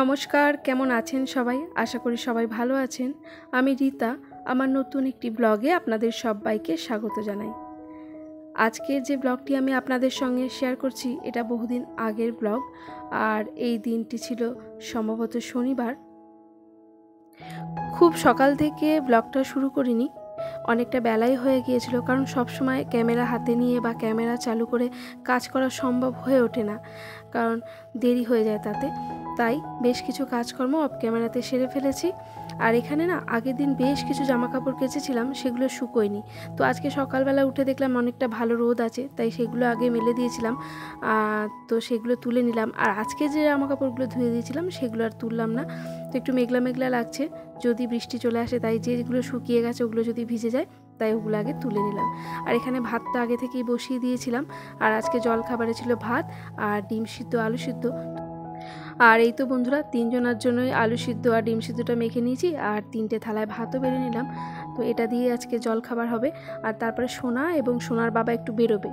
নমস্কার, কেমন আছেন সবাই? আশা করি সবাই ভালো আছেন। আমি রীতা, আমার নতুন একটি ব্লগে আপনাদের সবাইকে স্বাগত জানাই। আজকের যে ব্লগটি আমি আপনাদের সঙ্গে শেয়ার করছি এটা বহুদিন আগের ব্লগ, আর এই দিনটি ছিল সম্ভবত শনিবার। খুব সকাল থেকে ব্লগটা শুরু করিনি, অনেকটা বেলাই হয়ে গিয়েছিল, কারণ সবসময় ক্যামেরা হাতে নিয়ে বা ক্যামেরা চালু করে কাজ করা সম্ভব হয়ে ওঠে না, কারণ দেরি হয়ে যায় তাতে। তাই বেশ কিছু কাজকর্ম অফ ক্যামেরাতে সেরে ফেলেছি। আর এখানে না আগের দিন বেশ কিছু জামা কাপড় কেচেছিলাম, সেগুলো শুকোয়নি। তো আজকে সকালবেলা উঠে দেখলাম অনেকটা ভালো রোদ আছে, তাই সেগুলো আগে মেলে দিয়েছিলাম। তো সেগুলো তুলে নিলাম। আর আজকে যে জামা কাপড়গুলো ধুয়ে দিয়েছিলাম সেগুলো আর তুললাম না। তো একটু মেঘলা মেঘলা লাগছে, যদি বৃষ্টি চলে আসে, তাই যেগুলো শুকিয়ে গেছে ওগুলো যদি ভিজে যায়, তাই ওগুলো আগে তুলে নিলাম। আর এখানে ভাতটা আগে থেকেই বসিয়ে দিয়েছিলাম। আর আজকে জল খাবারে ছিল ভাত আর ডিম সিদ্ধ, আলু সিদ্ধ। আর এই তো বন্ধুরা, তিনজনের জন্যই আলু সিদ্ধ আর ডিম সিদ্ধটা মেখে নিয়েছি, আর 3টে থালায় ভাতও বেড়ে নিলাম। তো এটা দিয়ে আজকে জল খাবার হবে। আর তারপরে সোনা এবং সোনার বাবা একটু বেরোবে।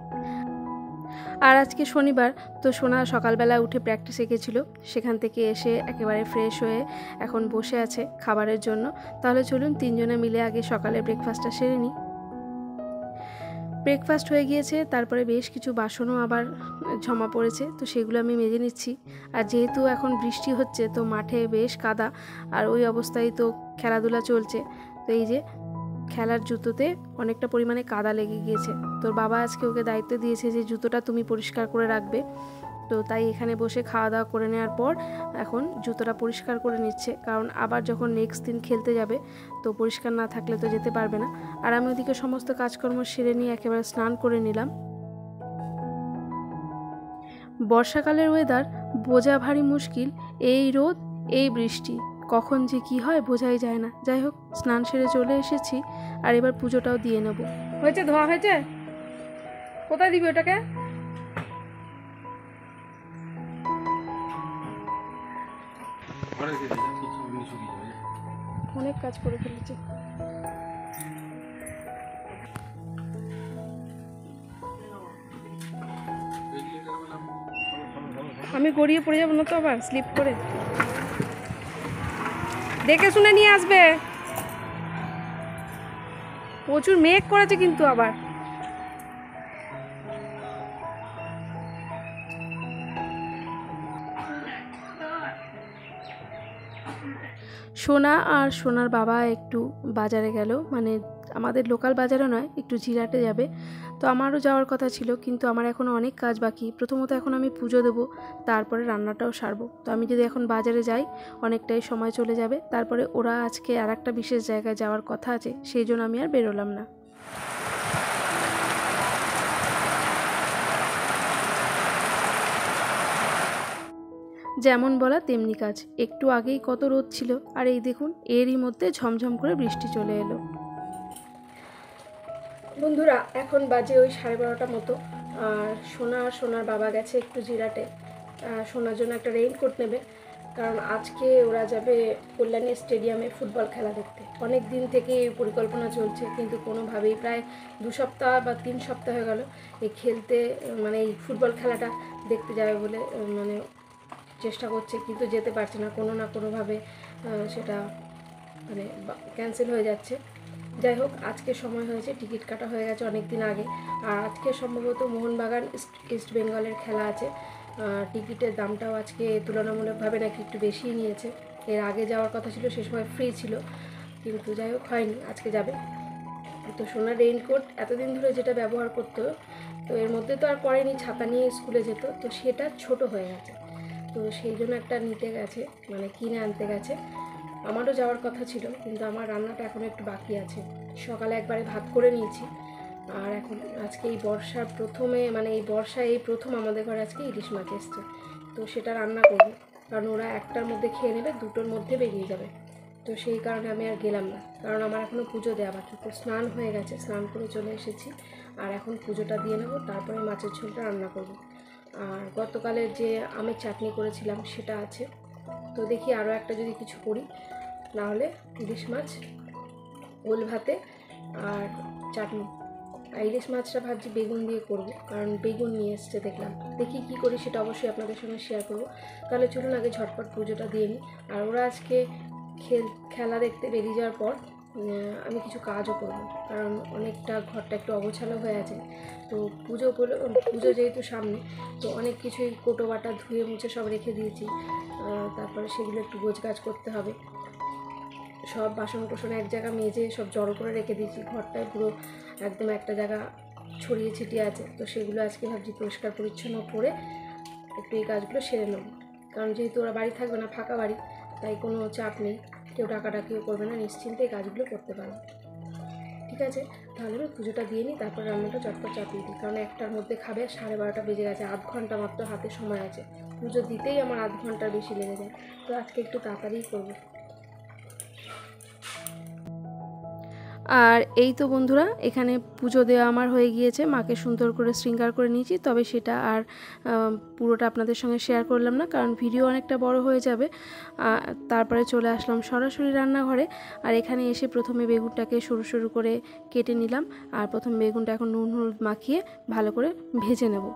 আর আজকে শনিবার, তো সোনা সকালবেলা উঠে প্র্যাকটিসে গেছিলো, সেখান থেকে এসে একেবারে ফ্রেশ হয়ে এখন বসে আছে খাবারের জন্য। তাহলে চলুন তিনজনে মিলে আগে সকালের ব্রেকফাস্টটা সেরে নিই। ব্রেকফাস্ট হয়ে গিয়েছে, তারপরে বেশ কিছু বাসনও আবার জমা পড়েছে, তো সেগুলো আমি মেজে নিচ্ছি। আর যেহেতু এখন বৃষ্টি হচ্ছে, তো মাঠে বেশ কাদা, আর ওই অবস্থায় তো খেলাধুলা চলছে। তো এই যে খেলার জুতোতে অনেকটা পরিমাণে কাদা লেগে গিয়েছে। তোর বাবা আজকে ওকে দায়িত্ব দিয়েছে যে জুতোটা তুমি পরিষ্কার করে রাখবে। তো তাই এখানে বসে খাওয়া দাওয়া করে নেওয়ার পর এখন জুতোটা পরিষ্কার করে নিচ্ছে, কারণ আবার যখন নেক্সট দিন খেলতে যাবে তো পরিষ্কার না থাকলে তো যেতে পারবে না। আর আমি ওদিকে সমস্ত কাজকর্ম সেরে নিয়ে একেবারে স্নান করে নিলাম। বর্ষাকালের ওয়েদার বোঝা ভারী মুশকিল, এই রোদ এই বৃষ্টি, কখন যে কি হয় বোঝাই যায় না। যাই হোক, স্নান সেরে চলে এসেছি, আর এবার পুজোটাও দিয়ে নেব। হয়েছে, ধোয়া হয়েছে? কোথায় দিবি ওটাকে? অনেক কাজ করে ফেলেছি। আমি গড়িয়ে পড়ে যাবো না তো আবার স্লিপ করে? দেখে শুনে নিয়ে আসবে। প্রচুর মেঘ করেছে কিন্তু আবার। সোনা আর সোনার বাবা একটু বাজারে গেল, মানে আমাদের লোকাল বাজারে নয়, একটু জিরাটে যাবে। তো আমারও যাওয়ার কথা ছিল, কিন্তু আমার এখনও অনেক কাজ বাকি। প্রথমত এখন আমি পুজো দেবো, তারপরে রান্নাটাও সারবো। তো আমি যদি এখন বাজারে যাই অনেকটাই সময় চলে যাবে। তারপরে ওরা আজকে আর একটা বিশেষ জায়গায় যাওয়ার কথা আছে, সেই জন্য আমি আর বেরোলাম না। যেমন বলা তেমনি কাজ। একটু আগেই কত রোদ ছিল, আর এই দেখুন এরই মধ্যে ঝমঝম করে বৃষ্টি চলে এলো। বন্ধুরা, এখন বাজে ওই 12:30 মতো, আর সোনা আর সোনার বাবা গেছে একটু জিরাটে সোনার জন্য একটা রেইনকোট নেবে, কারণ আজকে ওরা যাবে কল্যাণী স্টেডিয়ামে ফুটবল খেলা দেখতে। অনেক দিন থেকে এই পরিকল্পনা চলছে, কিন্তু কোনোভাবেই প্রায় 2 সপ্তাহ বা 3 সপ্তাহ হয়ে গেল এই খেলতে, মানে এই ফুটবল খেলাটা দেখতে যাবে বলে মানে চেষ্টা করছে, কিন্তু যেতে পারছে না, কোনো না কোনোভাবে সেটা মানে ক্যান্সেল হয়ে যাচ্ছে। যাই হোক, আজকে সময় হয়েছে, টিকিট কাটা হয়ে গেছে অনেক দিন আগে। আর আজকে সম্ভবত মোহনবাগান ইস্ট বেঙ্গলের খেলা আছে। টিকিটের দামটাও আজকে তুলনামূলকভাবে নাকি একটু বেশিই নিয়েছে। এর আগে যাওয়ার কথা ছিল, সে সময় ফ্রি ছিল, কিন্তু যাই হোক হয়নি, আজকে যাবে। তো সোনার রেইনকোট এতদিন ধরে যেটা ব্যবহার করতো, তো এর মধ্যে তো আর পরেনি, ছাতা নিয়ে স্কুলে যেত, তো সেটা ছোট হয়ে গেছে। তো সেই জন্য একটা নিতে গেছে, মানে কিনে আনতে গেছে। আমারও যাওয়ার কথা ছিল, কিন্তু আমার রান্নাটা এখন একটু বাকি আছে। সকালে একবারে ভাত করে নিয়েছি, আর এখন আজকে এই বর্ষার প্রথমে, মানে এই বর্ষায় এই প্রথম আমাদের ঘরে আজকে ইলিশ মাছ এসছে, তো সেটা রান্না করব, কারণ ওরা একটার মধ্যে খেয়ে নেবে, দুটোর মধ্যে বেরিয়ে যাবে। তো সেই কারণে আমি আর গেলাম না, কারণ আমার এখনও পুজো দেওয়া বাকি। তো স্নান হয়ে গেছে, স্নান করে চলে এসেছি, আর এখন পুজোটা দিয়ে নেব, তারপরে মাছের ঝোলটা রান্না করব। আর গতকালের যে আমের চাটনি করেছিলাম সেটা আছে, তো দেখি আরও একটা যদি কিছু করি, নাহলে ইলিশ মাছ, ওল ভাতে আর চাটনি, আর ইলিশ মাছটা ভাবছি বেগুন দিয়ে করব, কারণ বেগুন নিয়ে এসছে দেখলাম। দেখি কী করি সেটা অবশ্যই আপনাদের সঙ্গে শেয়ার করব। তাহলে চলুন আগে ঝটপট পুজোটা দিয়ে নিই। আর ওরা আজকে খেলা দেখতে বেরিয়ে যাওয়ার পর আমি কিছু কাজও করব, কারণ অনেকটা ঘরটা একটু অগোছালো হয়ে আছে। তো পুজো যেহেতু সামনে, তো অনেক কিছুই কোটো বাটা ধুয়ে মুছে সব রেখে দিয়েছি। তারপরে সেগুলো একটু গোছগাছ করতে হবে। সব বাসন কোসন এক জায়গা মেজে সব জড়ো করে রেখে দিয়েছি। ঘরটায় পুরো একদম একটা জায়গা ছড়িয়ে ছিটিয়ে আছে, তো সেগুলো আজকে ভাবছি পরিষ্কার পরিচ্ছন্ন করে একটু এই কাজগুলো সেরে নেব। কারণ যেহেতু ওরা বাড়ি থাকবে না, ফাঁকা বাড়ি, তাই কোনো চাপ নেই, কেউ ডাকাডাকিও করবে না, নিশ্চিন্তে এই কাজগুলো করতে পারবো। ঠিক আছে, তাহলে আমি পুজোটা দিয়ে নিই, তারপর রান্নাটা চটপট চাপিয়ে দিই। কারণ 1টার মধ্যে খাবে, 12:30 বেজে গেছে, আধ ঘন্টা মাত্র হাতে সময় আছে। পুজো দিতেই আমার আধ ঘন্টার বেশি লেগে যায়, তো আজকে একটু তাড়াতাড়িই করবো। আর এই তো বন্ধুরা, এখানে পুজো দেওয়া আমার হয়ে গিয়েছে, মাকে সুন্দর করে শৃঙ্গার করে নিয়েছি। তবে সেটা আর পুরোটা আপনাদের সঙ্গে শেয়ার করলাম না, কারণ ভিডিও অনেকটা বড় হয়ে যাবে। তারপরে চলে আসলাম সরাসরি রান্নাঘরে। আর এখানে এসে প্রথমে বেগুনটাকে সরু সরু করে কেটে নিলাম। আর প্রথম বেগুনটা এখন নুন হলুদ মাখিয়ে ভালো করে ভেজে নেব।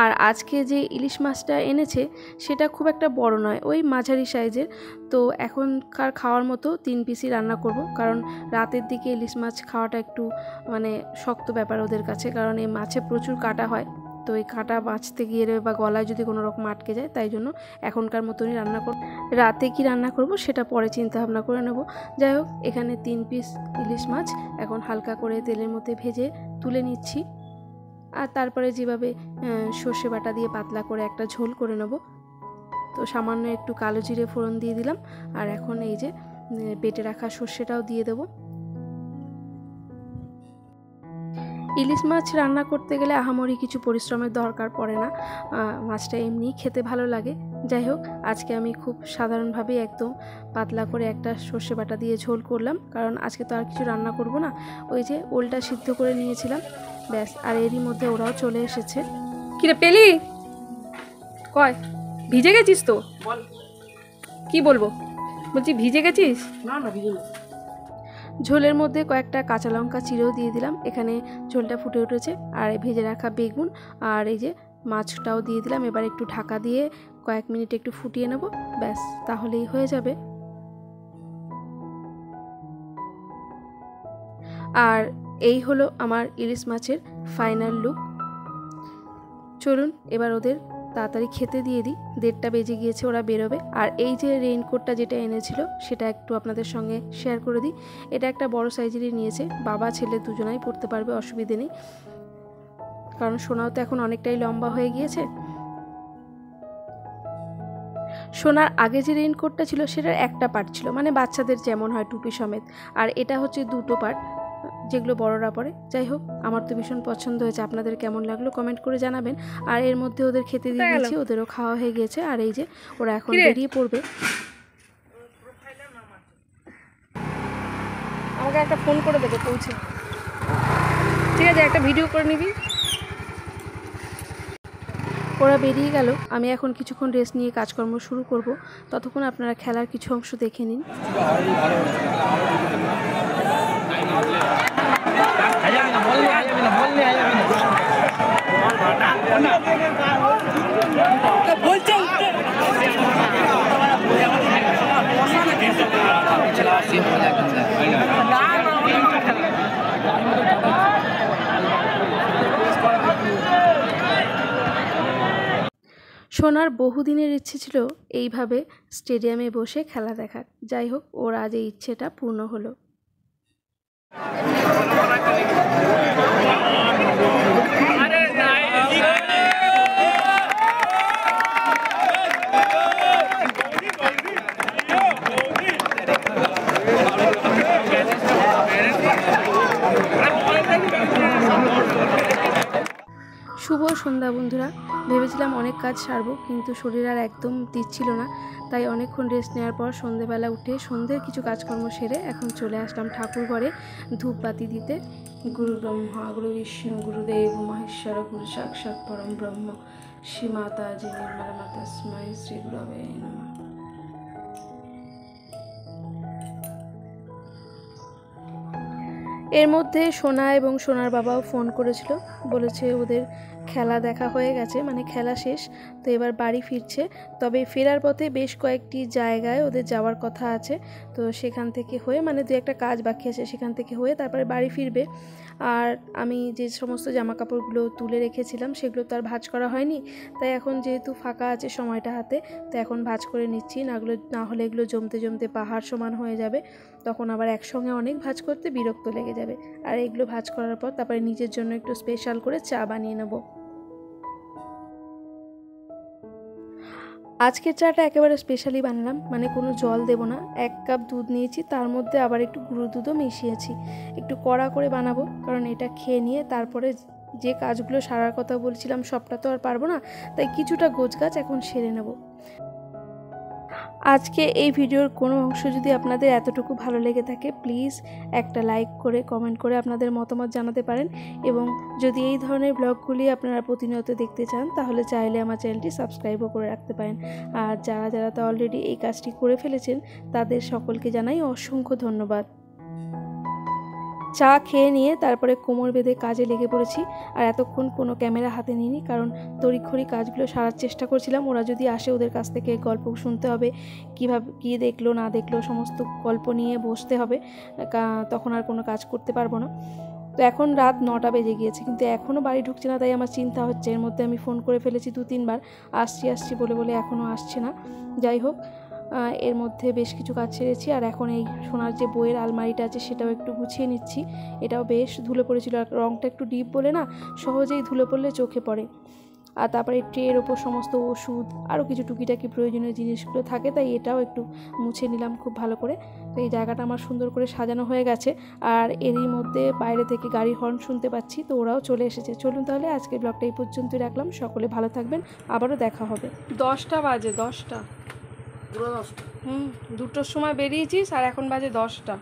আর আজকে যে ইলিশ মাছটা এনেছে সেটা খুব একটা বড় নয়, ওই মাঝারি সাইজের। তো এখনকার খাওয়ার মতো 3 পিসই রান্না করব, কারণ রাতের দিকে ইলিশ মাছ খাওয়াটা একটু মানে শক্ত ব্যাপার ওদের কাছে, কারণ এই মাছে প্রচুর কাঁটা হয়। তো এই কাঁটা বাঁচতে গিয়ে বা গলায় যদি কোনো রকম আটকে যায়, তাই জন্য এখনকার মতনই রান্না করব। রাতে কি রান্না করব সেটা পরে চিন্তা ভাবনা করে নেব। যাই হোক, এখানে 3 পিস ইলিশ মাছ এখন হালকা করে তেলের মধ্যে ভেজে তুলে নিচ্ছি। আর তারপরে যেভাবে সর্ষে বাটা দিয়ে পাতলা করে একটা ঝোল করে নেব। তো সামান্য একটু কালো জিরে ফোড়ন দিয়ে দিলাম। আর এখন এই যে বেটে রাখা সর্ষেটাও দিয়ে দেব। ইলিশ মাছ রান্না করতে গেলে আহামরি কিছু পরিশ্রমের দরকার পড়ে না, মাছটা এমনিই খেতে ভালো লাগে। যাই হোক, আজকে আমি খুব সাধারণভাবেই একদম পাতলা করে একটা সর্ষে বাটা দিয়ে ঝোল করলাম, কারণ আজকে তো আর কিছু রান্না করব না। ওই যে ওলটা সিদ্ধ করে নিয়েছিলাম, ব্যাস। আর এরই মধ্যে ওরাও চলে এসেছে। কিরে পেলি কয়, ভিজে গেছিস তো? বল কি বলবো, বলছি ভিজে গেছিস? না না ভিজে না। ঝোলের মধ্যে কয়েকটা কাঁচা লঙ্কা চিরেও দিয়ে দিলাম। এখানে ঝোলটা ফুটে উঠেছে, আর ভেজে রাখা বেগুন আর এই যে মাছটাও দিয়ে দিলাম। এবার একটু ঢাকা দিয়ে কয়েক মিনিট একটু ফুটিয়ে নেব, ব্যাস তাহলেই হয়ে যাবে। আর এই হলো আমার ইলিশ মাছের ফাইনাল লুক। চলুন এবার ওদের তাড়াতাড়ি খেতে দিয়ে দিই, 1:30 বেজে গিয়েছে, ওরা বেরোবে। আর এই যে রেইনকোটটা যেটা এনেছিল সেটা একটু আপনাদের সঙ্গে শেয়ার করে দিই। এটা একটা বড় সাইজেরই নিয়েছে, বাবা ছেলে দুজনাই পড়তে পারবে, অসুবিধে নেই, কারণ সোনাও তো এখন অনেকটাই লম্বা হয়ে গিয়েছে। সোনার আগে যে রেইনকোটটা ছিল সেটার একটা পার্ট ছিল, মানে বাচ্চাদের যেমন হয় টুপি সমেত, আর এটা হচ্ছে 2টো পার্ট যেগুলো বড়রা পরে। যাই হোক, আমার তো ভীষণ পছন্দ হয়েছে, আপনাদের কেমন লাগলো কমেন্ট করে জানাবেন। আর এর মধ্যে ওদের খেতে দিয়ে দিয়েছি, ওদেরও খাওয়া হয়ে গিয়েছে। আর এই যে ওরা এখন বেরিয়ে পড়বে। আমাকে একটা ফোন করে দেবে পৌঁছে, ঠিক আছে? একটা ভিডিও করে নিবি। ওরা বেরিয়ে গেল, আমি এখন কিছুক্ষণ রেস্ট নিয়ে কাজকর্ম শুরু করব। ততক্ষণ আপনারা খেলার কিছু অংশ দেখে নিন। সোনার বহুদিনের ইচ্ছে ছিল এইভাবে স্টেডিয়ামে বসে খেলা দেখার। যাই হোক, ওর আজ এই ইচ্ছেটা পূর্ণ হলো। শুভ সন্ধ্যা বন্ধুরা। ভেবেছিলাম অনেক কাজ সারবো, কিন্তু শরীর আর একদম দিচ্ছিল না, তাই অনেকক্ষণ রেস্ট নেওয়ার পর সন্ধেবেলা উঠে সন্ধ্যের কিছু কাজকর্ম সেরে এখন চলে আসলাম ঠাকুর ঘরে ধূপবাতি দিতে। গুরু ব্রহ্মা গুরু বিষ্ণু গুরুদেব মহেশ্বর গুরু সাক্ষাৎ পরম ব্রহ্ম শ্রী মাতা জি নির্মলা মাতা স্ময় শ্রী গুরবে নমঃ। এর মধ্যে সোনা এবং সোনার বাবাও ফোন করেছিল, বলেছে ওদের খেলা দেখা হয়ে গেছে, মানে খেলা শেষ, তো এবার বাড়ি ফিরছে। তবে ফেরার পথে বেশ কয়েকটি জায়গায় ওদের যাওয়ার কথা আছে, তো সেখান থেকে হয়ে, মানে দু একটা কাজ বাকি আছে, সেখান থেকে হয়ে তারপরে বাড়ি ফিরবে। আর আমি যে সমস্ত জামা কাপড়গুলো তুলে রেখেছিলাম সেগুলো তো আর ভাঁজ করা হয়নি, তাই এখন যেহেতু ফাঁকা আছে সময়টা হাতে, তো এখন ভাঁজ করে নিচ্ছি, না হলে এগুলো জমতে জমতে পাহাড় সমান হয়ে যাবে, তখন আবার একসঙ্গে অনেক ভাঁজ করতে বিরক্ত লেগে যাবে। আর এগুলো ভাঁজ করার পর তারপরে নিজের জন্য একটু স্পেশাল করে চা বানিয়ে নেব। আজকের চাটা একেবারে স্পেশালি বানালাম, মানে কোনো জল দেব না, 1 কাপ দুধ নিয়েছি, তার মধ্যে আবার একটু গুঁড়ো দুধও মিশিয়েছি, একটু কড়া করে বানাবো, কারণ এটা খেয়ে নিয়ে তারপরে যে কাজগুলো সারার কথা বলছিলাম সবটা তো আর পারবো না, তাই কিছুটা গোছগাছ এখন সেরে নেব। আজকে এই ভিডিওর কোনো অংশ যদি আপনাদের এতটুকু ভালো লেগে থাকে, প্লিজ একটা লাইক করে কমেন্ট করে আপনাদের মতামত জানাতে পারেন, এবং যদি এই ধরনের ব্লগগুলি আপনারা প্রতিনিয়ত দেখতে চান তাহলে চাইলে আমার চ্যানেলটি সাবস্ক্রাইবও করে রাখতে পারেন। আর যারা যারা তো অলরেডি এই কাজটি করে ফেলেছেন তাদের সকলকে জানাই অসংখ্য ধন্যবাদ। চা খেয়ে নিয়ে তারপরে কোমর বেঁধে কাজে লেগে পড়েছি, আর এতক্ষণ কোনো ক্যামেরা হাতে নিইনি, কারণ তড়িঘড়ি কাজগুলো সারার চেষ্টা করছিলাম। ওরা যদি আসে ওদের কাছ থেকে গল্প শুনতে হবে, কীভাবে কী দেখলো না দেখলো সমস্ত গল্প নিয়ে বসতে হবে, তখন আর কোনো কাজ করতে পারবো না। তো এখন রাত 9টা বেজে গিয়েছে, কিন্তু এখনও বাড়ি ঢুকছে না, তাই আমার চিন্তা হচ্ছে। এর মধ্যে আমি ফোন করে ফেলেছি 2-3 বার, আসছি বলে এখনও আসছে না। যাই হোক, এর মধ্যে বেশ কিছু কাজ ছেড়েছি, আর এখন এই সোনার যে বইয়ের আলমারিটা আছে সেটাও একটু গুছিয়ে নিচ্ছি। এটাও বেশ ধুলো পড়েছিল, আর রঙটা একটু ডিপ বলে না সহজেই ধুলো পড়লে চোখে পড়ে। আর তারপরে ট্রের ওপর সমস্ত ওষুধ আরও কিছু টুকিটাকি প্রয়োজনীয় জিনিসগুলো থাকে, তাই এটাও একটু মুছে নিলাম খুব ভালো করে। তো এই জায়গাটা আমার সুন্দর করে সাজানো হয়ে গেছে, আর এরই মধ্যে বাইরে থেকে গাড়ির হর্ন শুনতে পাচ্ছি, তো ওরাও চলে এসেছে। চলুন তাহলে আজকের ব্লগটা এই পর্যন্তই রাখলাম, সকলে ভালো থাকবেন, আবারও দেখা হবে। 10টা বাজে, 10টা, 2টোর সময় বেরিয়েছিস আর এখন বাজে 10টা।